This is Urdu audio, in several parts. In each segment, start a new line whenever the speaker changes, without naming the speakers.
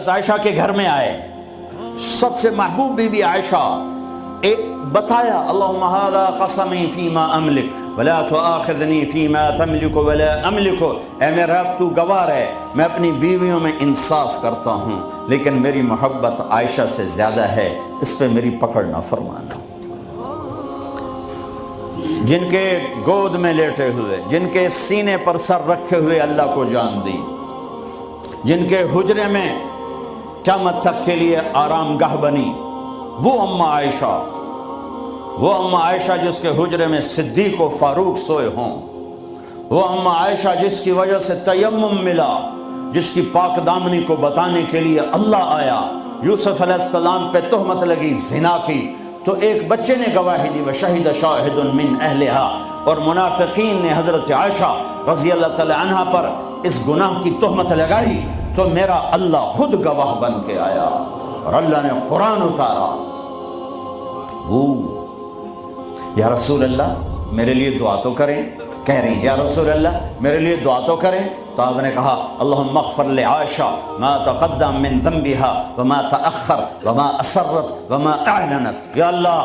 عائشہ کے گھر میں آئے، سب سے محبوب بی بی عائشہ، ایک بتایا اللہم ھذا قسمی فیما املک ولا تؤاخذنی فیما تملک ولا املک، اے میرے رب تو گواہ ہے میں اپنی بیویوں میں انصاف کرتا ہوں لیکن میری محبت عائشہ سے زیادہ ہے، اس پہ میری پکڑ نہ فرمانا۔ جن کے گود میں لیٹے ہوئے، جن کے سینے پر سر رکھے ہوئے اللہ کو جان دی، جن کے حجرے میں قیامت تک کے لیے آرام گاہ بنی، وہ اماں عائشہ، وہ اماں عائشہ جس کے حجرے میں صدیق و فاروق سوئے ہوں، وہ اماں عائشہ جس کی وجہ سے تیمم ملا، جس کی پاک دامنی کو بتانے کے لیے اللہ آیا، یوسف علیہ السلام پہ تہمت لگی زنا کی تو ایک بچے نے گواہی دی وشہد شاہد من اہلہا، اور منافقین نے حضرت عائشہ رضی اللہ تعالی عنہ پر اس گناہ کی تہمت لگائی تو میرا اللہ خود گواہ بن کے آیا اور اللہ نے قرآن اتارا۔ یا رسول اللہ میرے لیے دعا تو کریں، کہہ رہی ہیں یا رسول اللہ میرے لیے دعا تو کریں، تو آپ نے کہا اللہم اغفر لعائشہ ما تقدم من ذنبها وما تأخر وما اسرت وما اعلنت، یا اللہ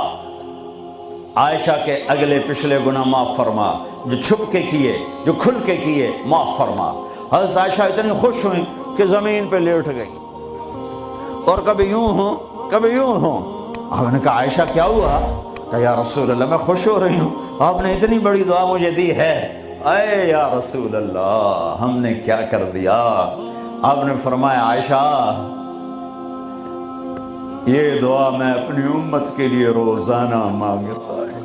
عائشہ کے اگلے پچھلے گناہ معاف فرما، جو چھپ کے کیے جو کھل کے کیے معاف فرما۔ حضرت عائشہ اتنی خوش ہوئیں کہ زمین پہ لیٹ گئی، اور کبھی یوں ہوں کبھی یوں ہوں۔ آپ نے کہا عائشہ کیا ہوا؟ کہ یا رسول اللہ میں خوش ہو رہی ہوں، آپ نے اتنی بڑی دعا مجھے دی ہے۔ اے یا رسول اللہ ہم نے کیا کر دیا؟ آپ نے فرمایا عائشہ یہ دعا میں اپنی امت کے لیے روزانہ مانگتا ہے،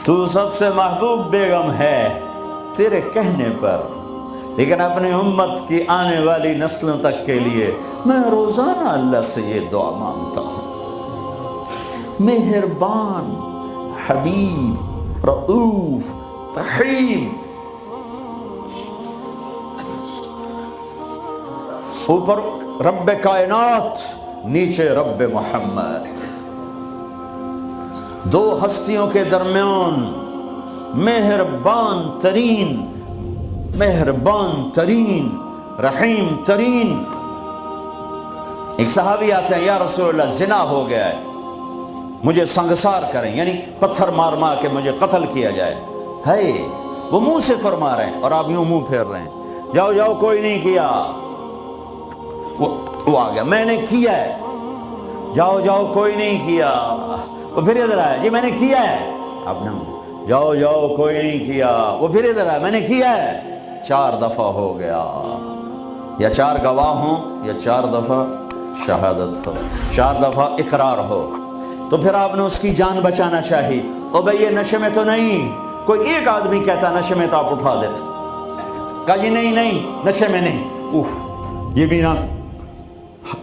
تو سب سے محبوب بیگم ہے تیرے کہنے پر، لیکن اپنی امت کی آنے والی نسلوں تک کے لیے میں روزانہ اللہ سے یہ دعا مانگتا ہوں۔ مہربان، حبیب، رؤوف، رحیم، اوپر رب کائنات نیچے رب محمد، دو ہستیوں کے درمیان مہربان ترین رحیم ترین۔ ایک صحابی آتے ہیں یا رسول اللہ زنا ہو گیا ہے، مجھے سنگسار کریں، یعنی پتھر مار مار کے مجھے قتل کیا جائے، ہے وہ منہ سے فرما رہے ہیں اور آپ یوں منہ پھیر رہے ہیں، جاؤ جاؤ کوئی نہیں کیا، وہ آ گیا میں نے کیا ہے، جاؤ جاؤ کوئی نہیں کیا، وہ پھر ادھر آیا جی میں نے کیا ہے، آپ نے جاؤ جاؤ کوئی نہیں کیا، وہ پھر ادھر آیا میں نے کیا ہے، 4 دفعہ ہو گیا، یا 4 گواہ ہوں یا 4 دفعہ شہادت ہو، 4 دفعہ اقرار ہو، تو پھر آپ نے اس کی جان بچانا چاہی، او بھئی یہ نشے میں تو نہیں، کوئی ایک آدمی کہتا نشے میں تو آپ اٹھا دیتے، کہا جی نہیں نشے میں نہیں، یہ بھی نہ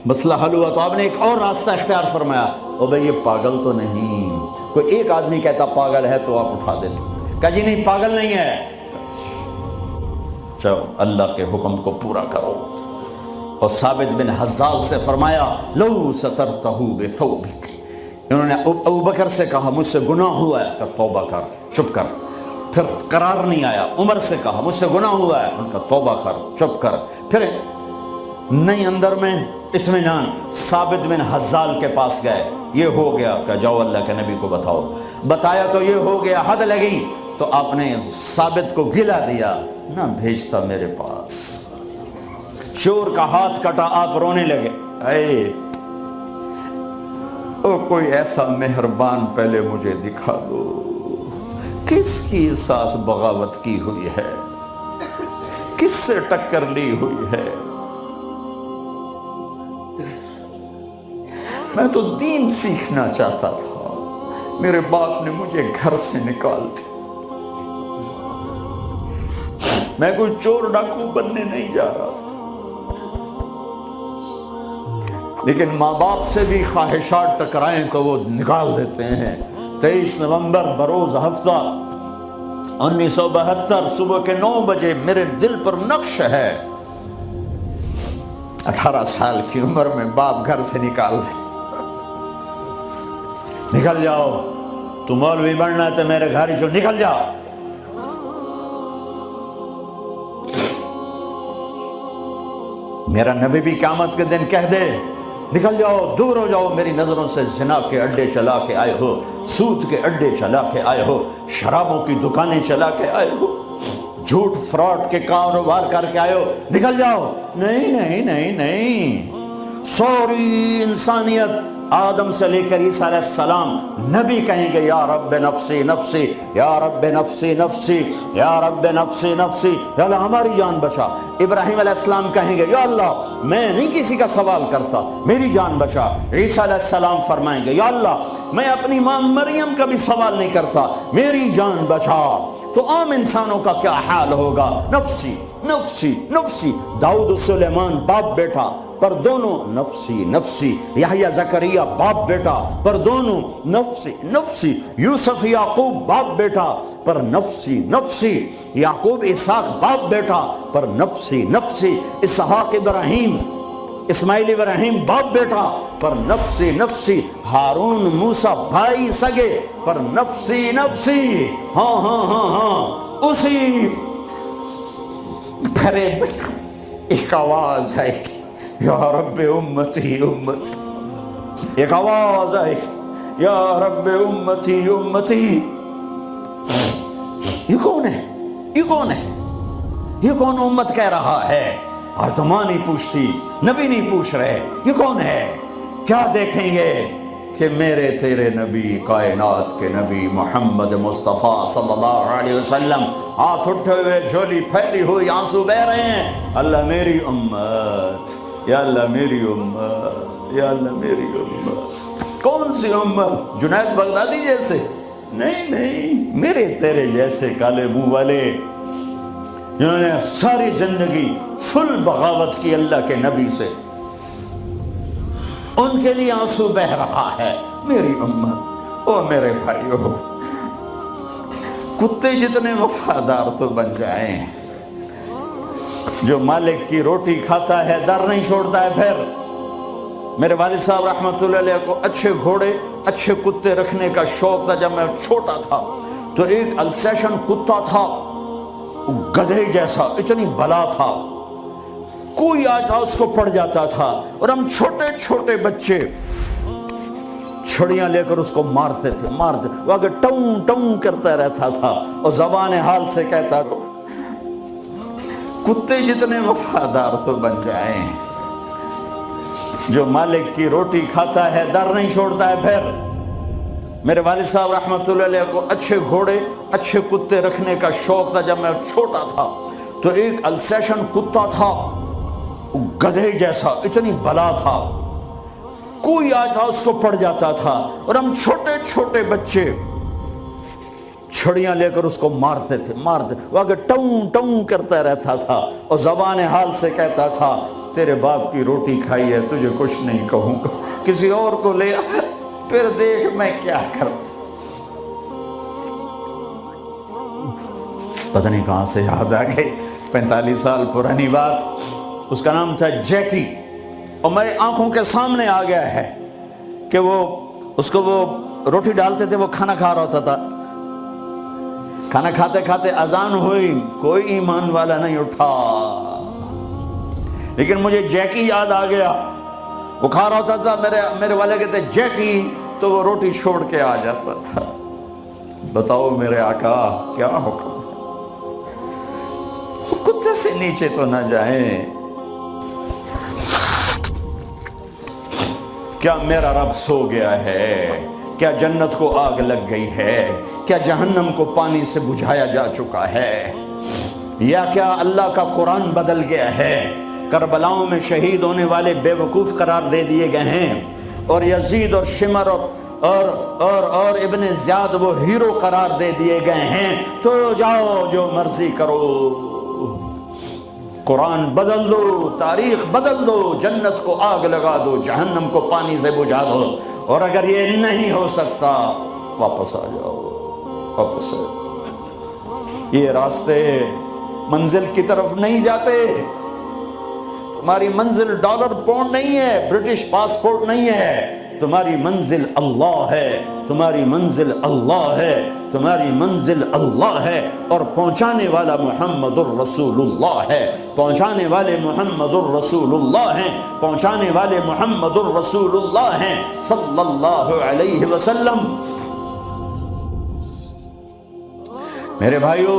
مسئلہ حل ہوا، تو آپ نے ایک اور راستہ اختیار فرمایا، او بھئی یہ پاگل تو نہیں، کوئی ایک آدمی کہتا پاگل ہے تو آپ اٹھا دیتے، کہا جی نہیں پاگل نہیں ہے، چلو اللہ کے حکم کو پورا کرو۔ اور ثابت بن حزال سے فرمایا لو سترتہ بثوبک، انہوں نے ابو بکر سے کہا مجھ سے گناہ ہوا ہے، کہ توبہ کر چپ کر، پھر قرار نہیں آیا، عمر سے کہا مجھ سے گناہ ہوا ہے، ان کا توبہ کر چپ کر، پھر نہیں اندر میں اطمینان، ثابت بن حزال کے پاس گئے، یہ ہو گیا کہ جاؤ اللہ کے نبی کو بتاؤ، بتایا تو یہ ہو گیا، حد لگی، تو آپ نے ثابت کو گلا دیا، نہ بھیجتا میرے پاس، چور کا ہاتھ کٹا آپ رونے لگے، اے او کوئی ایسا مہربان پہلے مجھے دکھا دو، کس کی ساتھ بغاوت کی ہوئی ہے، کس سے ٹکر لی ہوئی ہے، میں تو دین سیکھنا چاہتا تھا، میرے باپ نے مجھے گھر سے نکال دیا، میں کوئی چور ڈاکو بننے نہیں جا رہا تھا، لیکن ماں باپ سے بھی خواہشات ٹکرائیں تو وہ نکال دیتے ہیں۔ 23 نومبر بروز ہفتہ 1972 صبح کے 9 بجے میرے دل پر نقش ہے، 18 سال کی عمر میں باپ گھر سے نکال دے، نکل جاؤ، تو مولوی بننا ہے تو میرے گھر ہی جو نکل جاؤ، میرا نبی بھی قیامت کے دن کہہ دے نکل جاؤ، دور ہو جاؤ میری نظروں سے، زنا کے اڈے چلا کے آئے ہو، سود کے اڈے چلا کے آئے ہو، شرابوں کی دکانیں چلا کے آئے ہو، جھوٹ فراڈ کے کاروبار کر کے آئے ہو، نکل جاؤ۔ نہیں نہیں نہیں نہیں، سوری انسانیت آدم سے لے کر عیسیٰ علیہ السلام نبی کہیں گے یا رب نفسی نفسی، یا رب نفسی نفسی، یا رب نفسی نفسی، یا اللہ ہماری جان بچا۔ ابراہیم علیہ السلام کہیں گے یا اللہ میں نہیں کسی کا سوال کرتا، میری جان بچا۔ عیسیٰ علیہ السلام فرمائیں گے یا اللہ میں اپنی ماں مریم کا بھی سوال نہیں کرتا، میری جان بچا۔ تو عام انسانوں کا کیا حال ہوگا؟ نفسی نفسی نفسی۔ داؤد و سلیمان باپ بیٹا پر دونوں نفسی نفسی، یحییٰ زکریہ باپ بیٹا پر دونوں نفسی نفسی، یوسف یعقوب باپ بیٹا پر نفسی نفسی، یعقوب اسحاق باپ بیٹا پر نفسی نفسی، اسحاق ابراہیم اسماعیل ابراہیم باپ بیٹا پر نفسی نفسی، ہارون موسیٰ بھائی سگے پر نفسی نفسی۔ ہاں ہاں ہاں ہاں، اسی بھرے ایک آواز ہے یا رب امتی امتی، ایک آواز ہے یا رب امتی امتی۔ یہ کون ہے؟ یہ کون ہے؟ یہ کون امت کہہ رہا ہے؟ اور تو ماں نہیں پوچھتی، نبی نہیں پوچھ رہے، یہ کون ہے؟ کیا دیکھیں گے کہ میرے تیرے نبی، کائنات کے نبی محمد مصطفیٰ صلی اللہ علیہ وسلم ہاتھ اٹھے ہوئے، جھولی پھیلی ہوئی، آنسو بہہ رہے ہیں، اللہ میری امت، یا اللہ میری امت، یا اللہ میری امت۔ کون سی امت؟ جنید بغدادی جیسے؟ نہیں نہیں، میرے تیرے جیسے کالے منہ والے جنہوں نے ساری زندگی فل بغاوت کی اللہ کے نبی سے، ان کے لیے آنسو بہہ رہا ہے۔ میری امت، او میرے بھائیو، کتے جتنے وفادار تو بن جائیں، جو مالک کی روٹی کھاتا ہے در نہیں چھوڑتا ہے۔ پھر میرے والد صاحب رحمۃ اللہ علیہ کو اچھے گھوڑے اچھے کتے رکھنے کا شوق تھا۔ جب میں چھوٹا تھا تو ایک السیشن کتا تھا، گدھے جیسا، اتنی بلا تھا، کوئی آتا اس کو پڑ جاتا تھا، اور ہم چھوٹے چھوٹے بچے چھڑیاں لے کر اس کو مارتے تھے، وہ آگے ٹوں ٹوں کرتا رہتا تھا اور زبان حال سے کہتا تھا کتے جتنے وفادار تو بن جائیں، جو مالک کی روٹی کھاتا ہے در نہیں چھوڑتا ہے۔ پھر میرے والد صاحب رحمۃ اللہ علیہ کو اچھے گھوڑے اچھے کتے رکھنے کا شوق تھا۔ جب میں چھوٹا تھا تو ایک السیشن کتا تھا، گدھے جیسا، اتنی بلا تھا، کوئی آتا اس کو پڑ جاتا تھا، اور ہم چھوٹے چھوٹے بچے چھڑیاں لے کر اس کو مارتے تھے، وہ آگے ٹوں ٹوں کرتا رہتا تھا اور زبان حال سے کہتا تھا تیرے باپ کی روٹی کھائی ہے، تجھے کچھ نہیں کہوں گا، کسی اور کو لے آ، پھر دیکھ میں کیا کروں۔ پتہ نہیں کہاں سے یاد آ گئی، 45 سال پرانی بات۔ اس کا نام تھا جیکی، اور میری آنکھوں کے سامنے آ گیا ہے کہ وہ اس کو وہ روٹی ڈالتے تھے، وہ کھانا کھا رہا ہوتا تھا، کھانا کھاتے کھاتے اذان ہوئی، کوئی ایمان والا نہیں اٹھا، لیکن مجھے جیکی یاد آ گیا۔ وہ کھا رہا ہوتا تھا، میرے والے کہتے جیکی، تو وہ روٹی چھوڑ کے آ جاتا تھا۔ بتاؤ میرے آقا کیا حکم ہے؟ کتے سے نیچے تو نہ جائیں۔ کیا میرا رب سو گیا ہے؟ کیا جنت کو آگ لگ گئی ہے؟ کیا جہنم کو پانی سے بجھایا جا چکا ہے؟ یا کیا اللہ کا قرآن بدل گیا ہے؟ کربلاؤں میں شہید ہونے والے بے وقوف قرار دے دیے گئے ہیں، اور یزید اور شمر اور ابن زیاد وہ ہیرو قرار دے دیے گئے ہیں۔ تو جاؤ جو مرضی کرو، قرآن بدل دو، تاریخ بدل دو، جنت کو آگ لگا دو، جہنم کو پانی سے بجھا دو، اور اگر یہ نہیں ہو سکتا واپس آ جاؤ، واپس آ جاؤ۔ یہ راستے منزل کی طرف نہیں جاتے، تمہاری منزل ڈالر پاؤنڈ نہیں ہے، برٹش پاسپورٹ نہیں ہے، تمہاری منزل اللہ ہے، تمہاری منزل اللہ ہے۔ تمہاری منزل اللہ ہے اور پہنچانے والا محمد الرسول اللہ ہے، پہنچانے والے محمد الرسول اللہ ہیں، پہنچانے والے محمد الرسول اللہ ہیں صلی اللہ علیہ وسلم۔ میرے بھائیو،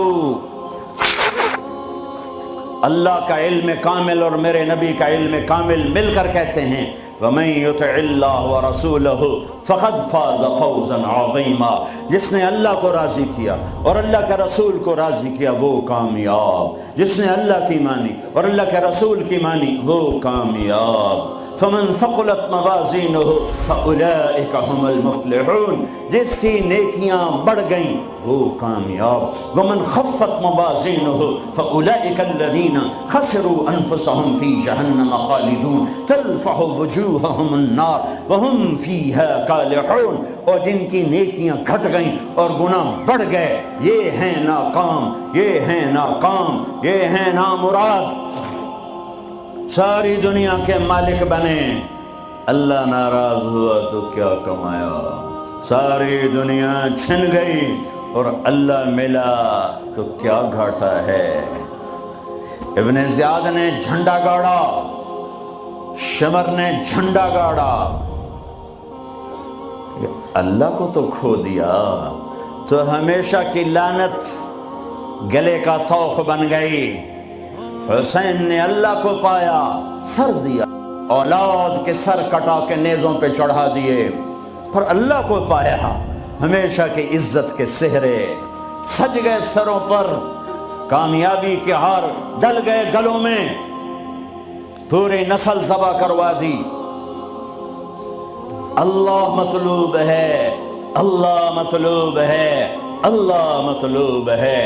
اللہ کا علم کامل اور میرے نبی کا علم کامل مل کر کہتے ہیں وَمَن يُطِعِ اللَّهَ وَرَسُولَهُ فَقَدْ فَازَ فَوْزًا عَظِيمًا، جس نے اللہ کو راضی کیا اور اللہ کے رسول کو راضی کیا وہ کامیاب، جس نے اللہ کی مانی اور اللہ کے رسول کی مانی وہ کامیاب۔ فَمَن ثَقُلَتْ مَوَازِينُهُ فَأُولَئِكَ هُمُ الْمُفْلِحُونَ، جس کی نیکیاں بڑھ گئیں وہ کامیاب۔ وَمَن خَفَّتْ مَوَازِينُهُ فَأُولَئِكَ الَّذِينَ خَسِرُوا أَنفُسَهُمْ فِي جَهَنَّمَ خَالِدُونَ تَلْفَحُ وُجُوهَهُمُ النَّارُ وَهُمْ فِيهَا كَالِحُونَ، اور جن کی نیکیاں گھٹ گئیں اور گناہ بڑھ گئے یہ ہیں ناکام، یہ ہیں ناکام، یہ ہیں نامراد۔ ساری دنیا کے مالک بنے، اللہ ناراض ہوا تو کیا کمایا؟ ساری دنیا چھن گئی اور اللہ ملا تو کیا گھاٹا ہے؟ ابن زیاد نے جھنڈا گاڑا، شمر نے جھنڈا گاڑا، اللہ کو تو کھو دیا تو ہمیشہ کی لعنت گلے کا طوق بن گئی۔ حسین نے اللہ کو پایا، سر دیا، اولاد کے سر کٹا کے نیزوں پہ چڑھا دیے، پر اللہ کو پایا، ہمیشہ کی عزت کے سہرے سج گئے سروں پر، کامیابی کے ہار ڈل گئے گلوں میں، پوری نسل ذبح کروا دی۔ اللہ مطلوب ہے، اللہ مطلوب ہے، اللہ مطلوب ہے۔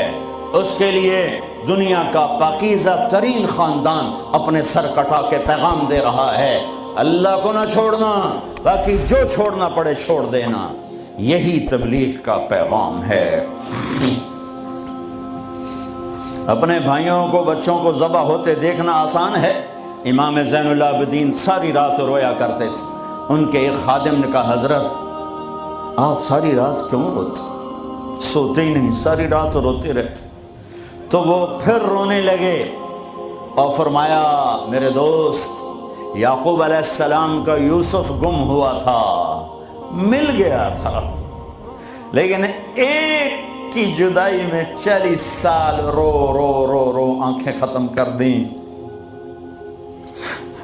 اس کے لیے دنیا کا پاکیزہ ترین خاندان اپنے سر کٹا کے پیغام دے رہا ہے، اللہ کو نہ چھوڑنا، باقی جو چھوڑنا پڑے چھوڑ دینا، یہی تبلیغ کا پیغام ہے۔ اپنے بھائیوں کو، بچوں کو ذبح ہوتے دیکھنا آسان ہے۔ امام زین العابدین ساری رات رویا کرتے تھے۔ ان کے ایک خادم نے کہا حضرت آپ ساری رات کیوں روتے؟ سوتے ہی نہیں، ساری رات روتے رہتے۔ تو وہ پھر رونے لگے اور فرمایا میرے دوست، یعقوب علیہ السلام کا یوسف گم ہوا تھا، مل گیا تھا، لیکن ایک کی جدائی میں 40 سال رو رو رو رو آنکھیں ختم کر دیں۔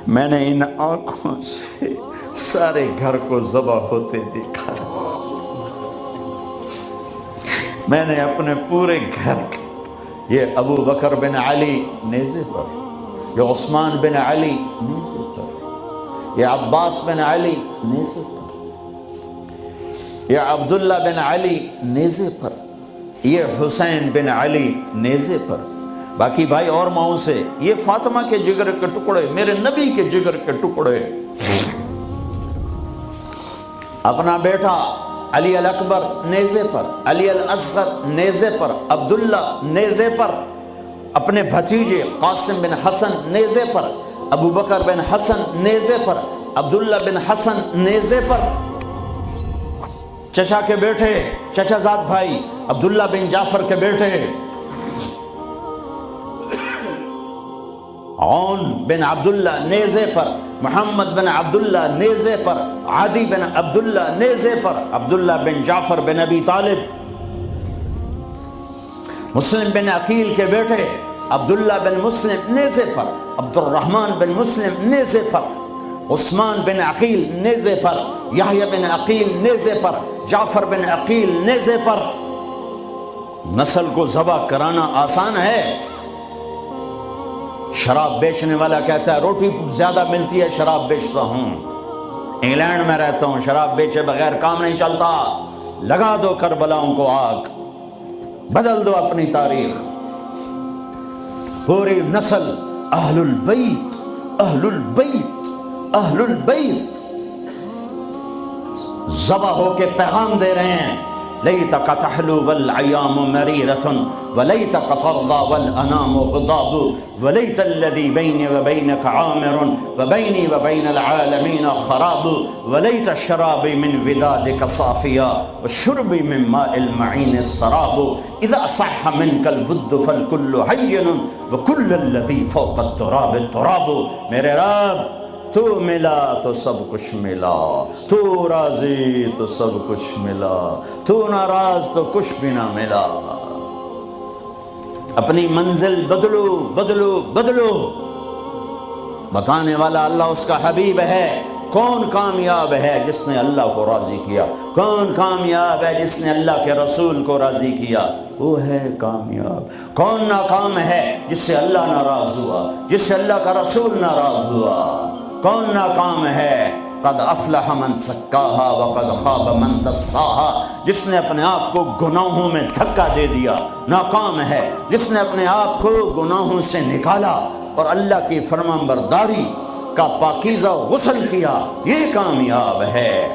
میں نے ان آنکھوں سے سارے گھر کو ذبح ہوتے دیکھا، میں نے اپنے پورے گھر کے، یہ ابو بکر بن علی نیزے پر، یہ عثمان بن علی نیزے پر، یہ عباس بن علی نیزے پر، یہ عبداللہ بن علی نیزے پر، یہ حسین بن علی نیزے پر، باقی بھائی اور ماؤں سے، یہ فاطمہ کے جگر کے ٹکڑے، میرے نبی کے جگر کے ٹکڑے، اپنا بیٹا علی الاکبر نیزے پر، علی الاصغر نیزے پر، عبداللہ نیزے پر، اپنے بھتیجے قاسم بن حسن نیزے پر، ابو بکر بن حسن نیزے پر، عبداللہ بن حسن نیزے پر، چچا کے بیٹے، چچا زاد بھائی عبداللہ بن جعفر کے بیٹے عون بن عبداللہ نیزے پر، محمد بن عبداللہ نیزے پر، عادی بن عبداللہ نیزے پر، عبداللہ بن جعفر بن ابی طالب، مسلم بن عقیل کے بیٹے عبداللہ بن مسلم نیزے پر، عبد الرحمن بن مسلم نیزے پر، عثمان بن عقیل نیزے پر، یحییٰ بن عقیل نیزے پر، جعفر بن عقیل نیزے پر۔ نسل کو ذبح کرانا آسان ہے۔ شراب بیچنے والا کہتا ہے روٹی زیادہ ملتی ہے شراب بیچتا ہوں، انگلینڈ میں رہتا ہوں، شراب بیچے بغیر کام نہیں چلتا، لگا دو کربلاؤں کو آگ، بدل دو اپنی تاریخ۔ پوری نسل اہل البیت، اہل البیت، اہل البیت ذبح ہو کے پیغام دے رہے ہیں لیتک تحلو والایام مریرۃ ولیتک ترضی والانام غضاب ولیت الذی بینی وبینک عامر وبینی وبین العالمین خراب ولیت شرابی من ودادک صافیا وشربی من ماء المعین السراب اذا صح منک الود فالکل حین وکل الذی فوق التراب التراب۔ میرے رب تو ملا تو سب کچھ ملا، تو راضی تو سب کچھ ملا، تو ناراض تو کچھ بھی نہ ملا۔ اپنی منزل بدلو بدلو بدلو۔ بتانے والا اللہ، اس کا حبیب ہے۔ کون کامیاب ہے جس نے اللہ کو راضی کیا؟ کون کامیاب ہے جس نے اللہ کے رسول کو راضی کیا؟ وہ ہے کامیاب۔ کون ناکام ہے جس سے اللہ ناراض ہوا، جس سے اللہ کا رسول ناراض ہوا؟ کون ناکام ہے؟ قد افلح من زکاہا وقد خاب من دساہا۔ جس نے اپنے آپ کو گناہوں میں دھکا دے دیا ناکام ہے، جس نے اپنے آپ کو گناہوں سے نکالا اور اللہ کی فرمان برداری کا پاکیزہ غسل کیا، یہ کامیاب ہے۔